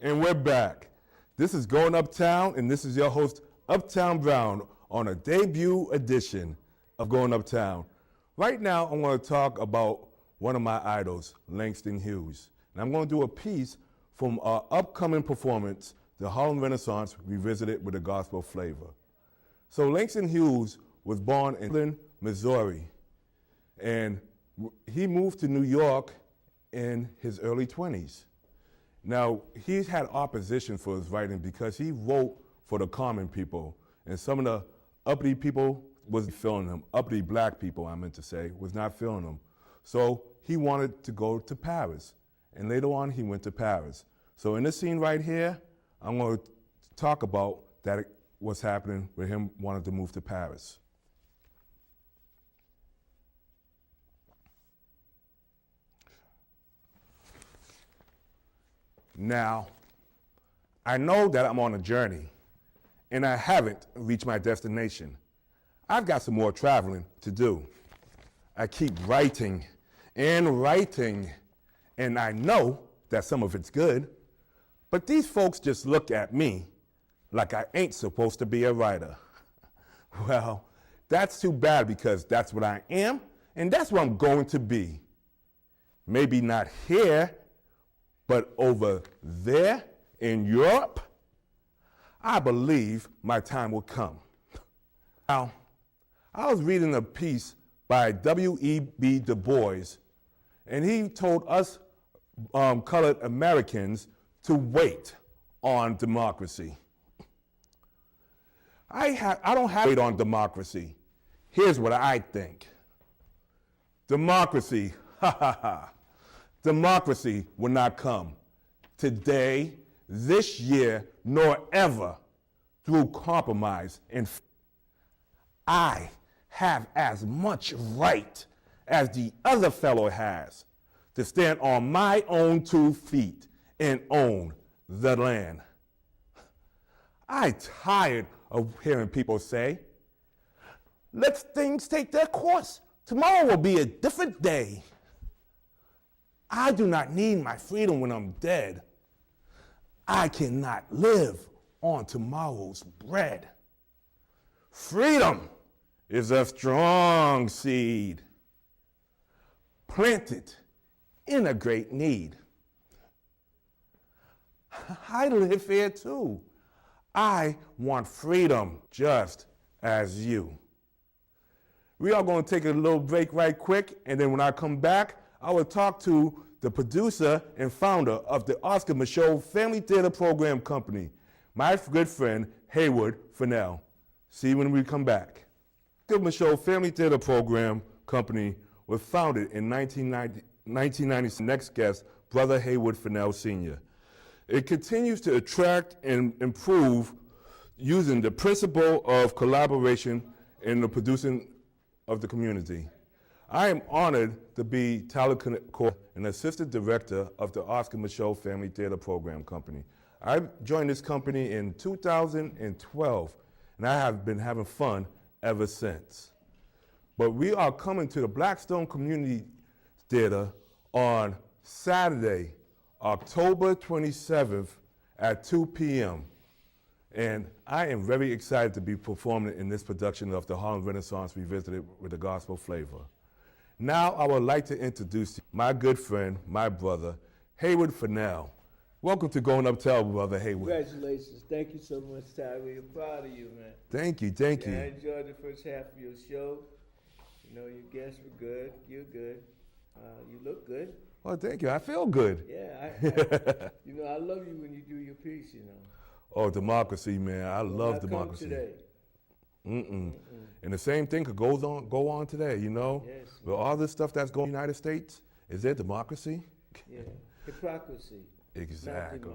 And we're back. This is Going Uptown, and this is your host, Uptown Browne, on a debut edition of Going Uptown. Right now, I want to talk about one of my idols, Langston Hughes. And I'm going to do a piece from our upcoming performance, the Harlem Renaissance Revisited with a Gospel Flavor. So Langston Hughes was born in Missouri, and he moved to New York in his early 20s. Now, he's had opposition for his writing because he wrote for the common people, and some of the uppity people was feeling him. Uppity black people, I meant to say, was not feeling him. So he wanted to go to Paris, and later on he went to Paris. So in this scene right here, I'm going to talk about that, what's happening with him wanting to move to Paris. Now, I know that I'm on a journey, and I haven't reached my destination. I've got some more traveling to do. I keep writing, and I know that some of it's good, but these folks just look at me like I ain't supposed to be a writer. Well, that's too bad because that's what I am, and that's what I'm going to be. Maybe not here, but over there in Europe, I believe my time will come. Now, I was reading a piece by W.E.B. Du Bois, and he told us colored Americans to wait on democracy. I don't have to wait on democracy. Here's what I think. Democracy, ha ha ha. Democracy will not come today, this year, nor ever through compromise. And I have as much right as the other fellow has to stand on my own 2 feet and own the land. I'm tired of hearing people say, let things take their course. Tomorrow will be a different day. I do not need my freedom when I'm dead. I cannot live on tomorrow's bread. Freedom is a strong seed, planted in a great need. I live here too. I want freedom just as you. We are going to take a little break right quick, and then when I come back, I will talk to the producer and founder of the Oscar Micheaux Family Theater Program Company, my good friend, Haywood Fennell. See you when we come back. The Micheaux Family Theater Program Company was founded in 1990. Next guest, Brother Haywood Fennell Sr. It continues to attract and improve using the principle of collaboration in the producing of the community. I am honored to be Tyler Core, an assistant director of the Oscar Micheaux Family Theater Program Company. I joined this company in 2012, and I have been having fun ever since. But we are coming to the Blackstone Community Theater on Saturday, October 27th at 2 p.m. And I am very excited to be performing in this production of the Harlem Renaissance Revisited with a Gospel Flavor. Now I would like to introduce my good friend, my brother, Haywood Fennell. Welcome to Going Uptown, Brother Haywood. Congratulations. Thank you so much, Ty. We're proud of you, man. Thank you. I enjoyed the first half of your show. You know, your guests were good. You're good. You look good. Well, thank you. I feel good. Yeah, you know, I love you when you do your piece, you know. Oh, democracy, man. I love democracy. Today. And the same thing could go on today, you know? Yes. With all this stuff that's going on in the United States, is there democracy? Yeah, hypocrisy. Exactly.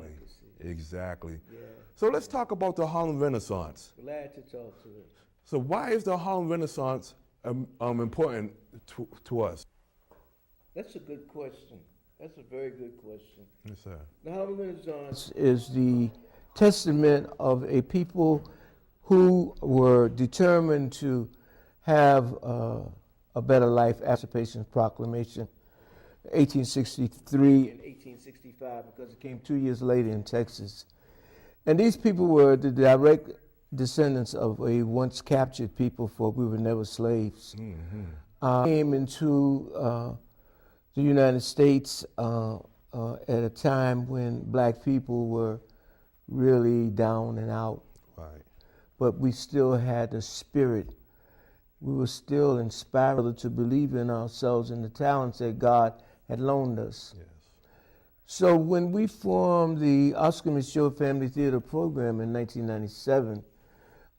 Exactly. Yeah. So let's talk about the Harlem Renaissance. Glad to talk to it. So why is the Harlem Renaissance important to us? That's a good question. That's a very good question. Yes, sir. The Harlem Renaissance is the testament of a people who were determined to have a better life. Emancipation Proclamation 1863 and 1865 because it came 2 years later in Texas. And these people were the direct descendants of a once captured people, for we were never slaves. Came into the United States at a time when black people were really down and out. Right. But we still had the spirit. We were still inspired to believe in ourselves and the talents that God had loaned us. Yes. So when we formed the Oscar Micheaux Family Theater Program in 1997,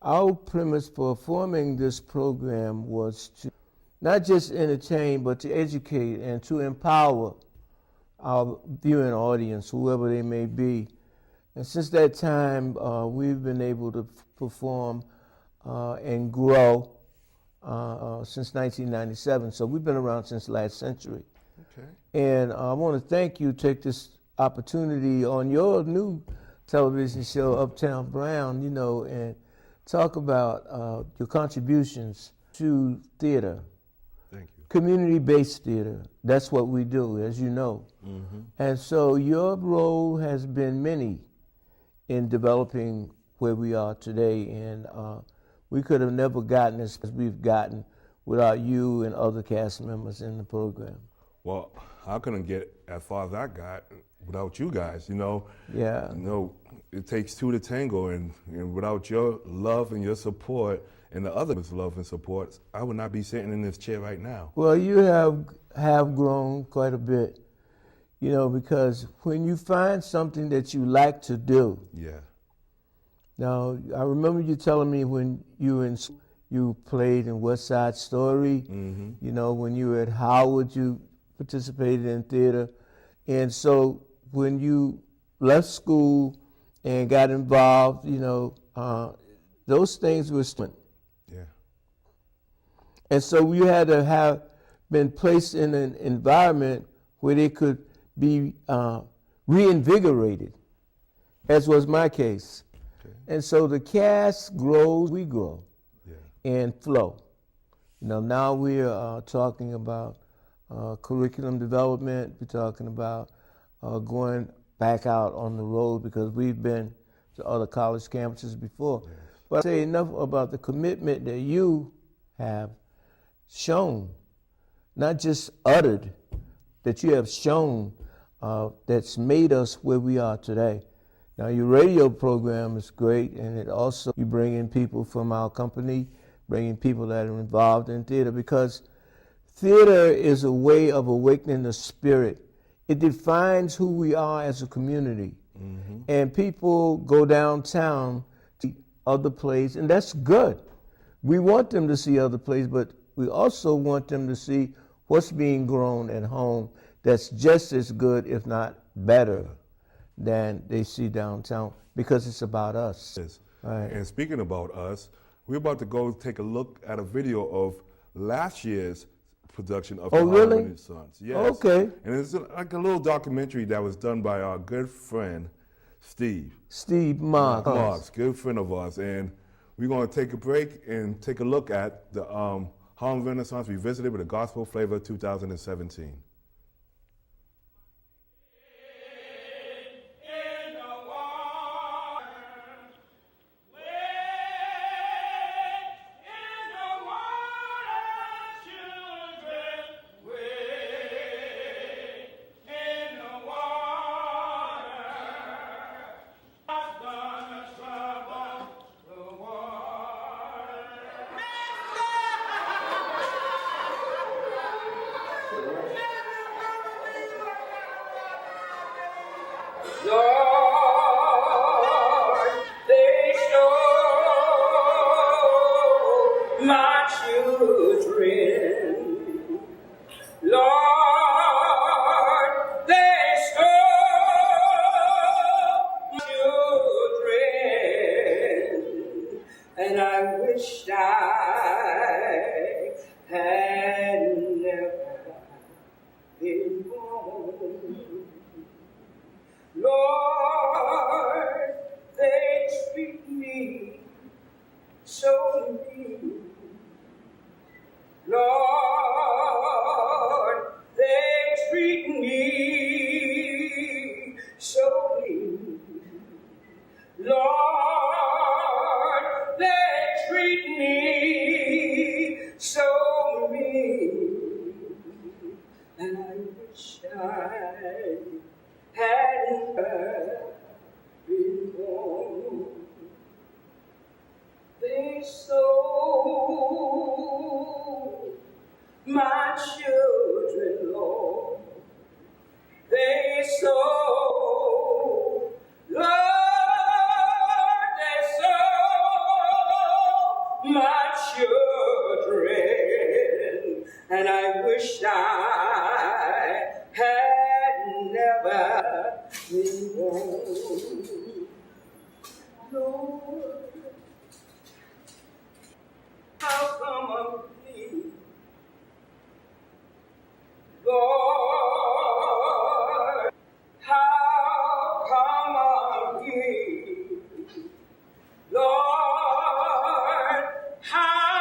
our premise for forming this program was to not just entertain, but to educate and to empower our viewing audience, whoever they may be. And since that time, we've been able to perform and grow since 1997. So we've been around since last century. Okay. And I want to thank you, take this opportunity on your new television show, Uptown, Browne, you know, and talk about your contributions to theater. Thank you. Community-based theater. That's what we do, as you know. And so your role has been many in developing where we are today, and we could have never gotten as we've gotten without you and other cast members in the program. Well, I couldn't get as far as I got without you guys, you know. Yeah. You know, it takes two to tango, and without your love and your support and the others' love and support, I would not be sitting in this chair right now. Well, you have grown quite a bit, you know, because when you find something that you like to do. Yeah. Now, I remember you telling me when you played in West Side Story, you know, when you were at Howard, you participated in theater. And so when you left school and got involved, you know, those things were spent. Yeah. And so you had to have been placed in an environment where they could be reinvigorated, as was my case. Okay. And so the cast grows, we grow, and flow. You know, now we are talking about curriculum development. We're talking about going back out on the road because we've been to other college campuses before. Yes. But I say enough about the commitment that you have shown, not just uttered, that you have shown that's made us where we are today. Now, your radio program is great, and it also, you bring in people from our company, bringing people that are involved in theater, because theater is a way of awakening the spirit. It defines who we are as a community. And people go downtown to other plays, and that's good. We want them to see other plays, but we also want them to see what's being grown at home that's just as good, if not better, than they see downtown, because it's about us. Yes. Right. And speaking about us, we're about to go take a look at a video of last year's production of Oh, The really? Harlem Sons. Yes. Okay. And it's like a little documentary that was done by our good friend, Steve. Steve Marks. Marks, good friend of ours. And we're going to take a break and take a look at the Harlem Renaissance Revisited with a Gospel Flavor 2017. Lord, they stole my children. Lord, they stole my children, and I wished I had never been born. Lord, me home. Lord, how come I'm here? Lord, how come I'm here? Lord, how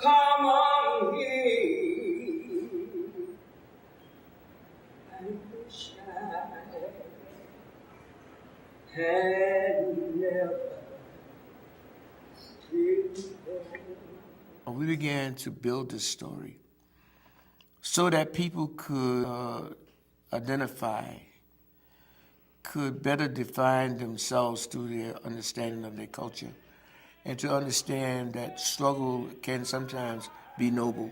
come I'm here? I wish I had never been born. We began to build this story so that people could identify, could better define themselves through their understanding of their culture, and to understand that struggle can sometimes be noble.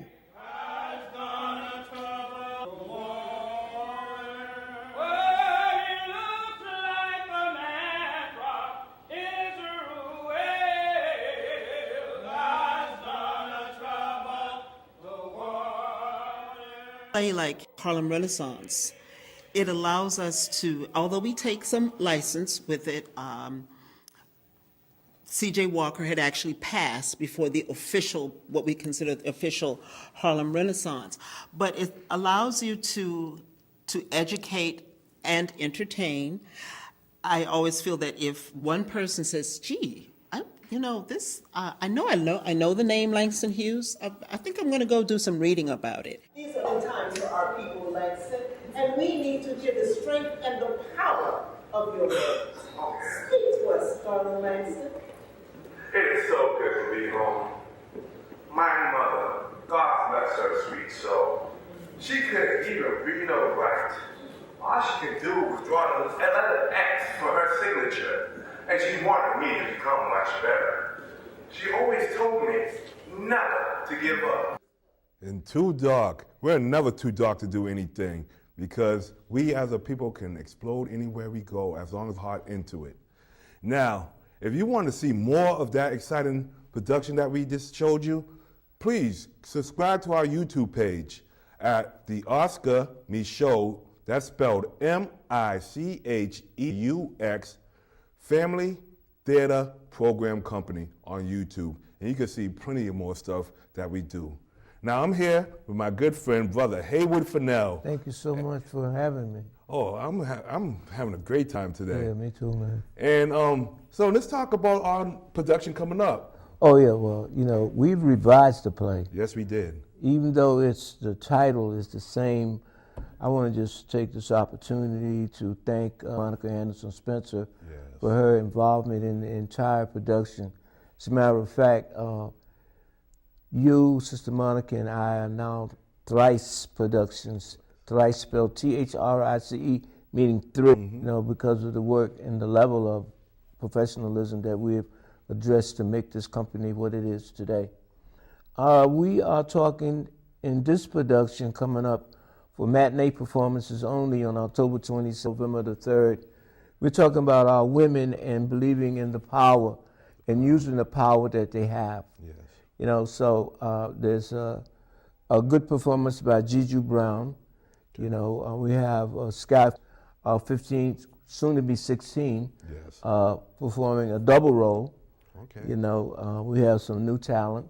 Play like Harlem Renaissance, it allows us to, although we take some license with it, C.J. Walker had actually passed before the official, what we consider the official Harlem Renaissance. But it allows you to educate and entertain. I always feel that if one person says, gee, I know the name Langston Hughes, I think I'm going to go do some reading about it. These are the times for our people, Langston, and we need to hear the strength and the power of your words. Speak to us, darling Langston. It is so good to be home. My mother, God bless her sweet soul, she couldn't even read or write. All she could do was draw a letter X for her signature, and she wanted me to become much better. She always told me never to give up. And too dark. We're never too dark to do anything, because we as a people can explode anywhere we go as long as heart into it. Now, if you want to see more of that exciting production that we just showed you, please subscribe to our YouTube page at the Oscar Micheaux, that's spelled M-I-C-H-E-U-X, Family Theater Program Company on YouTube. And you can see plenty of more stuff that we do. Now I'm here with my good friend, brother Haywood Fennell. Thank you so much for having me. Oh, I'm having a great time today. Yeah, me too, man. And so let's talk about our production coming up. Oh yeah, well, we've revised the play. Yes, we did. Even though the title is the same, I want to just take this opportunity to thank Monica Anderson Spencer for her involvement in the entire production. As a matter of fact, you, Sister Monica, and I are now Thrice Productions. Thrice spelled T-H-R-I-C-E, meaning three, because of the work and the level of professionalism that we've addressed to make this company what it is today. We are talking in this production coming up for matinee performances only on October 27th, November the 3rd. We're talking about our women and believing in the power and using the power that they have. Yes. So there's a good performance by Juju Browne. We have Sky, 15, soon to be 16, Yes. performing a double role. Okay. We have some new talent.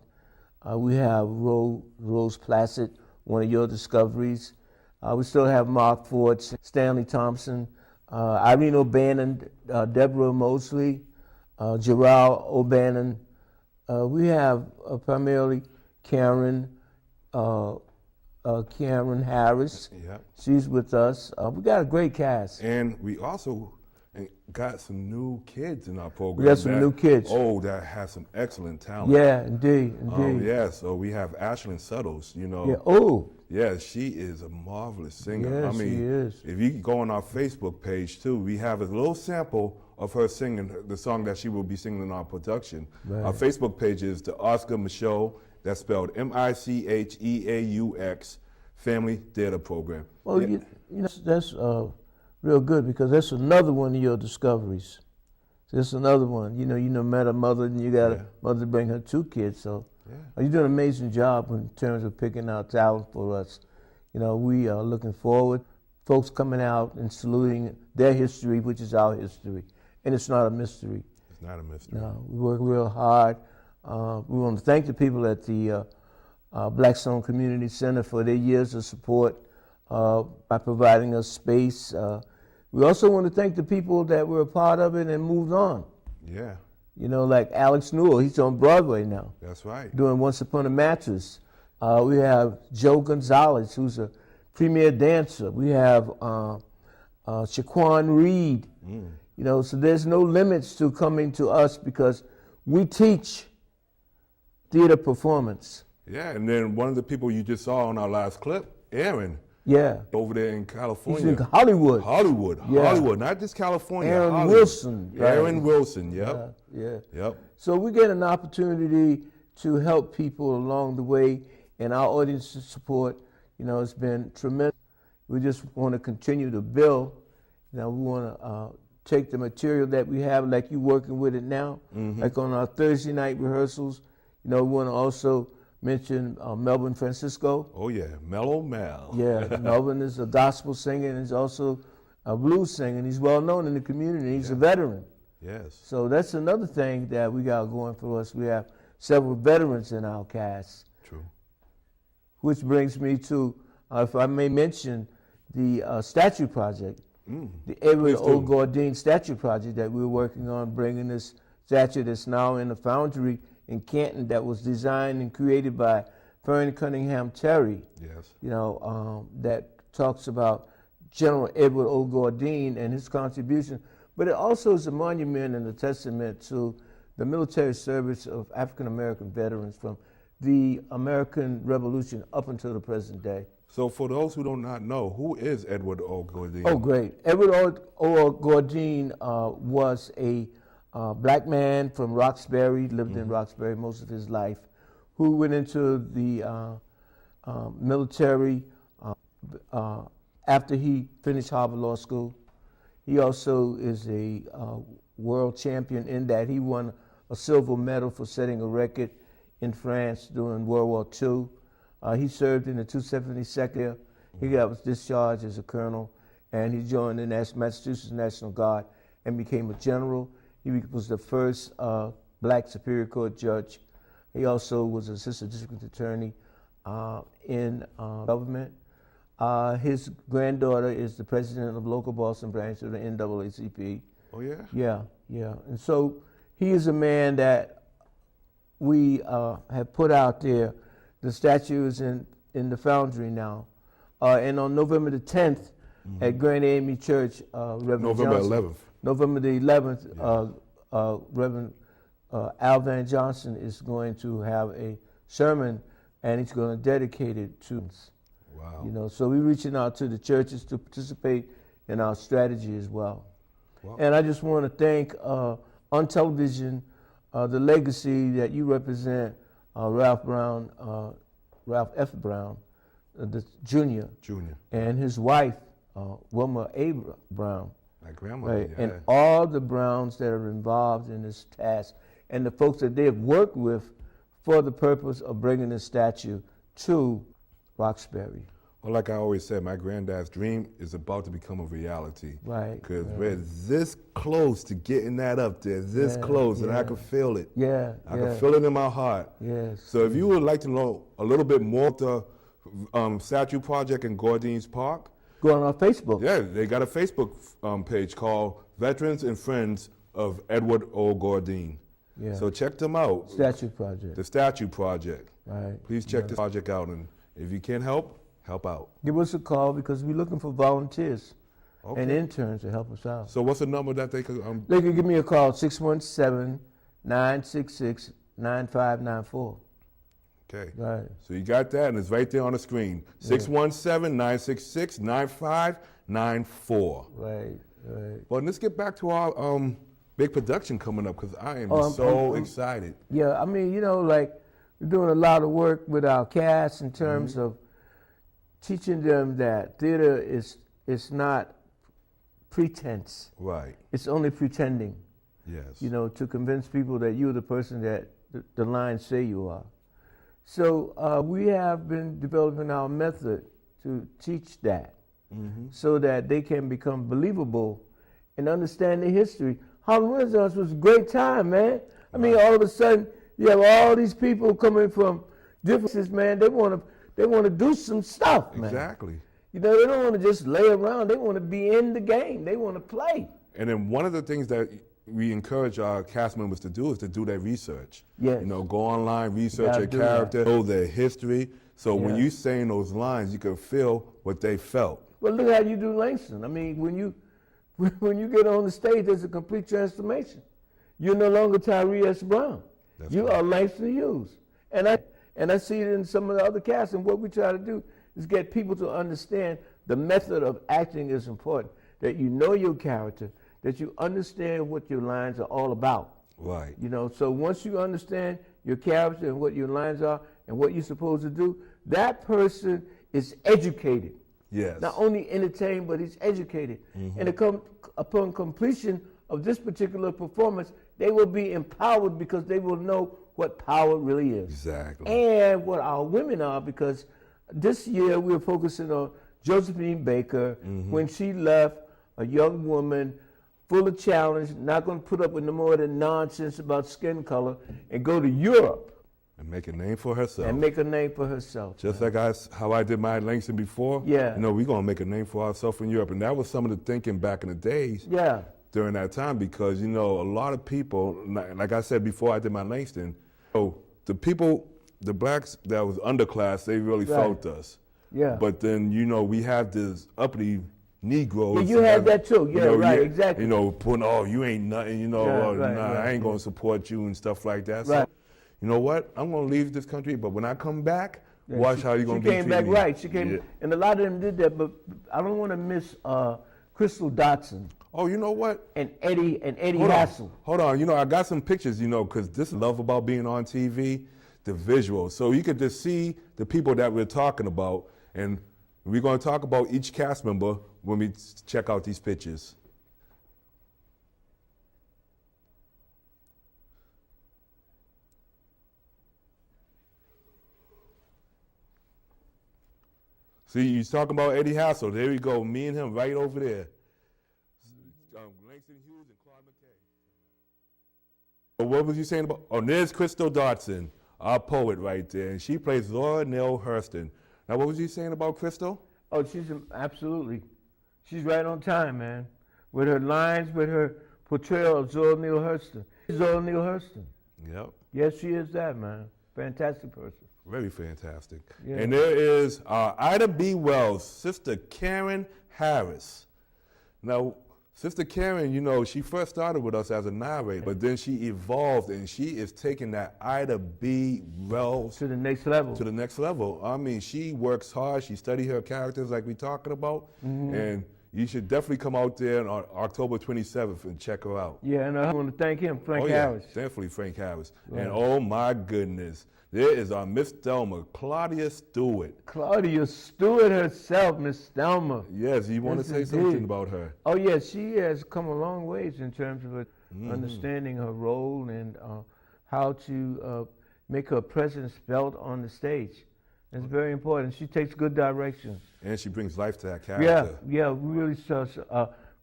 We have Rose Placid, one of your discoveries. We still have Mark Ford, Stanley Thompson, Irene O'Bannon, Deborah Mosley, Gerald O'Bannon. We have primarily Karen Harris. Yep. She's with us. We got a great cast. And we also got some new kids in our program. We got some new kids. Oh, that have some excellent talent. Yeah, indeed. Yeah, so we have Ashlyn Settles, Yeah. Oh. Yeah, she is a marvelous singer. Yes, I mean, she is. If you go on our Facebook page too, we have a little sample of her singing the song that she will be singing in our production. Right. Our Facebook page is the Oscar Micheaux, that's spelled M-I-C-H-E-A-U-X, Family Theater Program. Well, that's real good, because that's another one of your discoveries. That's another one. You met a mother and you got a mother to bring her 2 kids, so you're doing an amazing job in terms of picking out talent for us. We are looking forward folks coming out and saluting their history, which is our history. And it's not a mystery. It's not a mystery. No, we work real hard. We want to thank the people at the Blackstone Community Center for their years of support by providing us space. We also want to thank the people that were a part of it and moved on. Yeah, You know, like Alex Newell, he's on Broadway now, that's right. doing Once Upon a Mattress. We have Joe Gonzalez, who's a premier dancer. We have Shaquan Reed. You know, so there's no limits to coming to us because we teach theater performance. Yeah, and then one of the people you just saw on our last clip, Aaron, Yeah. over there in He's California. in Hollywood. Hollywood, Yeah. Hollywood, not just California. Aaron Hollywood. Wilson, right. Aaron Wilson, yep. Yeah. Yep. So we get an opportunity to help people along the way, and our audience support, you know, has been tremendous. We just want to continue to build. You know, we want to take the material that we have, like you working with it now, like on our Thursday night rehearsals. You know, we want to also mention Melvin Francisco. Oh yeah, Mellow Mel. Yeah, Melvin is a gospel singer and he's also a blues singer. And he's well known in the community. He's a veteran. Yes. So that's another thing that we got going for us. We have several veterans in our cast. True. Which brings me to, if I may mention, the statue project, the Edward O. Gordine statue project that we're working on, bringing this statue that's now in the foundry in Canton that was designed and created by Fern Cunningham Terry. Yes. You know, that talks about General Edward O. Gordine and his contribution, but it also is a monument and a testament to the military service of African American veterans from the American Revolution up until the present day. So for those who do not know, who is Edward O. Gordine? Oh, great. Edward O. Gordine was a black man from Roxbury, lived in Roxbury most of his life, who went into the military after he finished Harvard Law School. He also is a world champion in that he won a silver medal for setting a record in France during World War II. He served in the 272nd. He got discharged as a colonel, and he joined the Massachusetts National Guard and became a general. He was the first black Superior Court judge. He also was assistant district attorney in government. His granddaughter is the president of local Boston branch of the NAACP. Oh yeah? Yeah. And so he is a man that we have put out there. The statue is in the foundry now. And on November the 10th at Grand Amy Church, Reverend November Johnson, 11th. November the 11th, Reverend Al Van Johnson is going to have a sermon, and he's going to dedicate it to us. Wow. You know, so we're reaching out to the churches to participate in our strategy as well. Wow. And I just want to thank on television the legacy that you represent, Ralph F. Browne, the Jr. And his wife, Wilma A. Browne. My grandma. Right, Yeah. and all the Browns that are involved in this task, and the folks that they have worked with for the purpose of bringing this statue to Roxbury. Well, like I always said, my granddad's dream is about to become a reality. Right. Because we're this close to getting that up there, this close, and I can feel it. Yeah. I can feel it in my heart. Yes. So if you would like to know a little bit more of the statue project in Gordine's Park, go on our Facebook. yeah, they got a Facebook page called Veterans and Friends of Edward O. Gordine. Yeah. So check them out. Statue project. The Statue Project. Right. Please check this project out, and if you can help out. Give us a call because we're looking for volunteers and Okay. interns to help us out. So what's the number that they could? They can give me a call, 617-966-9594. Okay. Right. So you got that, and it's right there on the screen. 617-966-9594. Right. Well, let's get back to our big production coming up, because I am excited. Yeah, I mean, you know, like, we're doing a lot of work with our cast in terms of teaching them that theater is not pretense. Right. It's only pretending, Yes. you know, to convince people that you're the person that the lines say you are. So we have been developing our method to teach that. so that they can become believable and understand the history. Harlem Renaissance was a great time, man. I mean, all of a sudden, you have all these people coming from differences, man. They want to do some stuff, man. Exactly. You know, they don't want to just lay around. They want to be in the game. They want to play. And then one of the things that we encourage our cast members to do is to do their research. Yes. You know, go online, research gotta your do that. character, know their history. So when Yeah. you saying those lines, you can feel what they felt. Well, look how you do Langston. I mean, when you get on the stage, there's a complete transformation. You're no longer Tyree S. Browne. That's You right. are Langston Hughes. And I see it in some of the other casts. And what we try to do is get people to understand the method of acting is important. That you know your character, that you understand what your lines are all about. Right. You know, so once you understand your character and what your lines are and what you're supposed to do, that person is educated. Yes. Not only entertained, but he's educated. And upon completion of this particular performance, they will be empowered because they will know what power really is. Exactly. And what our women are, because this year we're focusing on Josephine Baker when she left, a young woman full of challenge, not going to put up with no more of the nonsense about skin color, and go to Europe And make a name for herself. and make a name for herself. Just like how I did my Langston before. Yeah. You know, we're going to make a name for ourselves in Europe. And that was some of the thinking back in the days. Yeah. During that time, because you know a lot of people, like I said before, I did my Langston. So the people, the blacks that was underclass, they really Right. felt us. Yeah. But then you know we have this uppity Negroes. Yeah, you had that too. Yeah, right, yeah, exactly. You know, putting you ain't nothing. You know, Yeah, right, nah, right, I ain't gonna support you and stuff like that. Right. So, you know what? I'm gonna leave this country, but when I come back, watch how you gonna be She came back treating me. right. She came, Yeah. and a lot of them did that. But I don't want to miss Crystal Dotson Oh, you know what? and Eddie Hold Hassel. Hold on. You know, I got some pictures, you know, because this is love about being on TV, the visuals. So you could just see the people that we're talking about. And we're going to talk about each cast member when we check out these pictures. See, you're talking about Eddie Hassel. There we go. Me and him right over there. Langston Hughes and Claude McKay. So what was you saying about? Oh, there's Crystal Dotson, our poet right there, and she plays Laura Neal Hurston. Now, what was you saying about Crystal? Oh, absolutely. She's right on time, man. With her lines, with her portrayal of Zora Neale Hurston. Zora Neale Hurston. Yep, Yes, she is that, man. Fantastic person. very fantastic. Yeah. And there is Ida B. Wells, Sister Karen Harris. Now, Sister Karen, you know, she first started with us as a narrator, but then she evolved, and she is taking that Ida B. Wells To the next level. to the next level. I mean, she works hard. She studies her characters like we're talking about. And you should definitely come out there on October 27th and check her out. Yeah, and I want to thank him, Frank Oh, yeah, Harris. definitely Frank Harris. Right. And oh my goodness, there is our Miss Thelma, Claudia Stewart. Claudia Stewart herself, Miss Thelma. Yes, you want Yes, to say indeed. something about her? Oh, yes, she has come a long ways in terms of her understanding her role and how to make her presence felt on the stage. It's very important. She takes good directions. And she brings life to that Yeah, character. yeah, we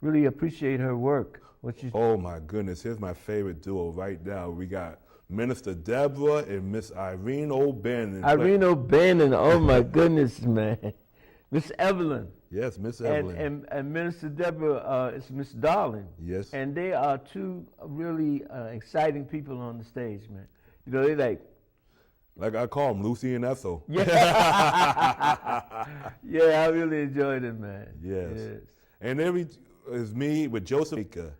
really appreciate her work. What she's Oh my goodness, here's my favorite duo right now. We got Minister Deborah and Miss Irene O'Bannon. Irene O'Bannon, oh my goodness, man. Miss Evelyn. Yes, Miss Evelyn. And Minister Deborah is Miss Darling. Yes. And they are two really exciting people on the stage, man. You know, they Like I call them, Lucy and Ethel. yeah, I really enjoyed it, man. Yes. And there is me with Joseph Baker.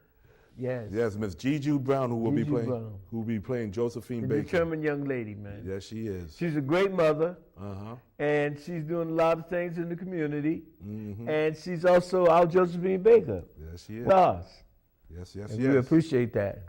Yes. Yes, Miss Juju Brown, who will be Juju playing Brown. who will be playing Josephine A Baker. determined young lady, man. Yes, she is. She's a great mother, Uh-huh. and she's doing a lot of things in the community. Mm-hmm. And she's also our Josephine Baker. Yes, she is. Yes. Yes, yes, And yes. we appreciate that.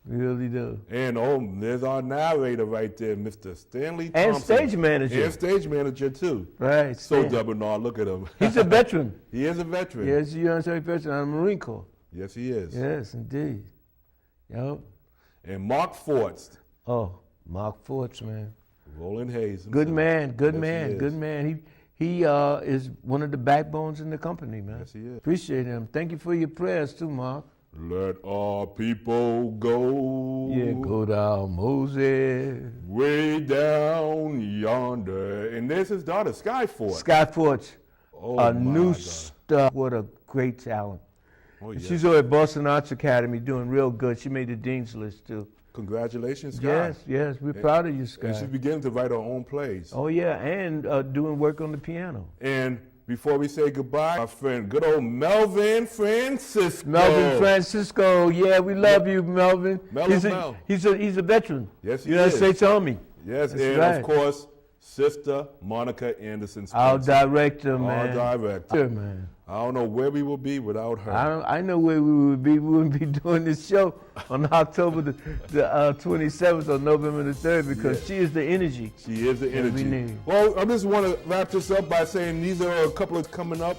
We really do. And there's our narrator right there, Mr. Stanley And Thompson. stage manager. And stage manager too. Right. So Stan. Debonair, look at him. He's a veteran. He is a veteran. Yes, you're a veteran on the Marine Corps. Yes, he is. Yes, indeed. Yep. And Mark Forts, Oh, Mark Forts, man. Roland Hayes. Good himself. man, good Yes, he man, is. good man. he is one of the backbones in the company, man. Yes, he is. Appreciate him. Thank you for your prayers too, Mark. Let our people go. Yeah, go down, Moses. Way down yonder. And there's his daughter, Skyfort. Skyforge, Oh, a my new God. star. What a great talent. Oh, And yeah. she's over at Boston Arts Academy doing real good. She made the Dean's List too. Congratulations, Sky. Yes, we're proud of you, Sky. And she's beginning to write her own plays. Oh yeah, and doing work on the piano. And before we say goodbye, my friend, good old Melvin Francisco. Melvin Francisco, yeah, we love you, Melvin. Mel. He's a veteran. Yes, he United is. States Army. Yes, That's and right. of course, Sister Monica Anderson Our Spencer. director, man. Our director. Sure, man. I don't know where we would be without her. I know where we would be. We wouldn't be doing this show on October the 27th or November the 3rd because she is the energy. She is the that energy. we need. Well, I just want to wrap this up by saying these are a couple of coming up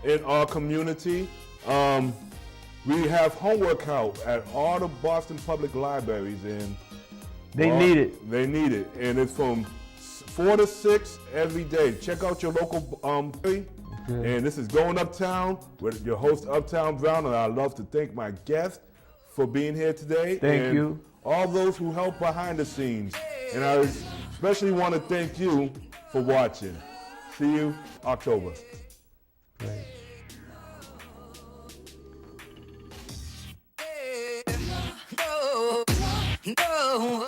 in our community. We have homework help at all the Boston Public Libraries, and They need it. They need it, and it's from 4 to 6 every day. Check out your local And this is Going Uptown with your host, Uptown Browne, and I'd love to thank my guest for being here today. Thank you. All those who help behind the scenes. And I especially want to thank you for watching. See you October. Great. No.